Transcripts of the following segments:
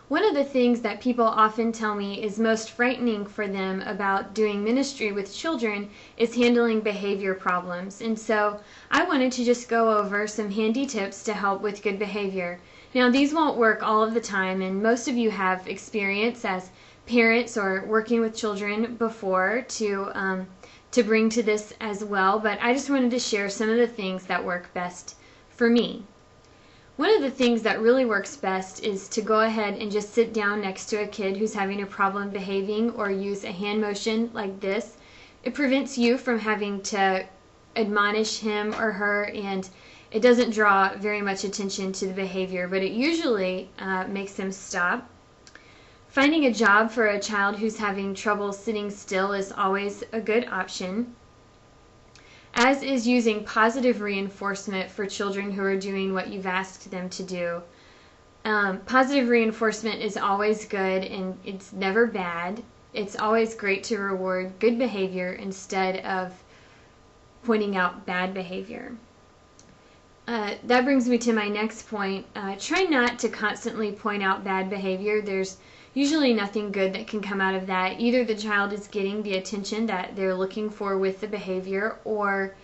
One of the things that people often tell me is most frightening for them about doing ministry with children is handling behavior problems. And so I wanted to just go over some handy tips to help with good behavior. Now, these won't work all of the time, and most of you have experience as parents or working with children before to bring to this as well, but I just wanted to share some of the things that work best for me. One of the things that really works best is to go ahead and just sit down next to a kid who's having a problem behaving or use a hand motion like this. It prevents you from having to admonish him or her, and it doesn't draw very much attention to the behavior, but it usually makes them stop. Finding a job for a child who's having trouble sitting still is always a good option, as is using positive reinforcement for children who are doing what you've asked them to do. Positive reinforcement is always good, and it's never bad. It's always great to reward good behavior instead of pointing out bad behavior. That brings me to my next point. Try not to constantly point out bad behavior. There's usually nothing good that can come out of that. Either the child is getting the attention that they're looking for with the behavior, or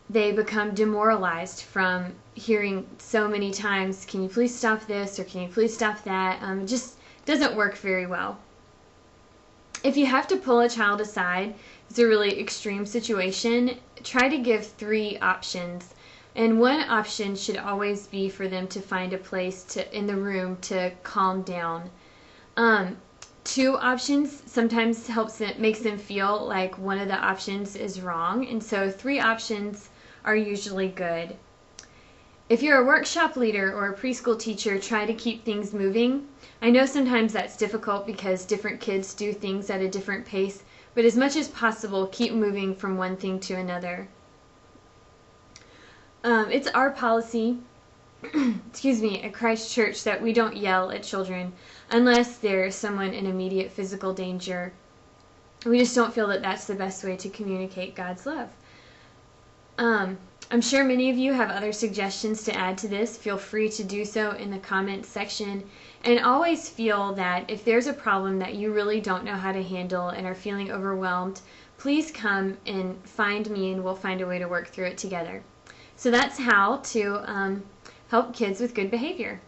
they become demoralized from hearing so many times, can you please stop this, or can you please stop that? It just doesn't work very well. If you have to pull a child aside, it's a really extreme situation, try to give 3 options. And one option should always be for them to find a place in the room to calm down. 2 options sometimes makes them feel like one of the options is wrong, and so 3 options are usually good. If you're a workshop leader or a preschool teacher, try to keep things moving. I know sometimes that's difficult because different kids do things at a different pace, but as much as possible, keep moving from one thing to another. It's our policy, at Christ Church, that we don't yell at children unless there's someone in immediate physical danger. We just don't feel that that's the best way to communicate God's love. I'm sure many of you have other suggestions to add to this. Feel free to do so in the comments section. And always feel that if there's a problem that you really don't know how to handle and are feeling overwhelmed, please come and find me, and we'll find a way to work through it together. So that's how to help kids with good behavior.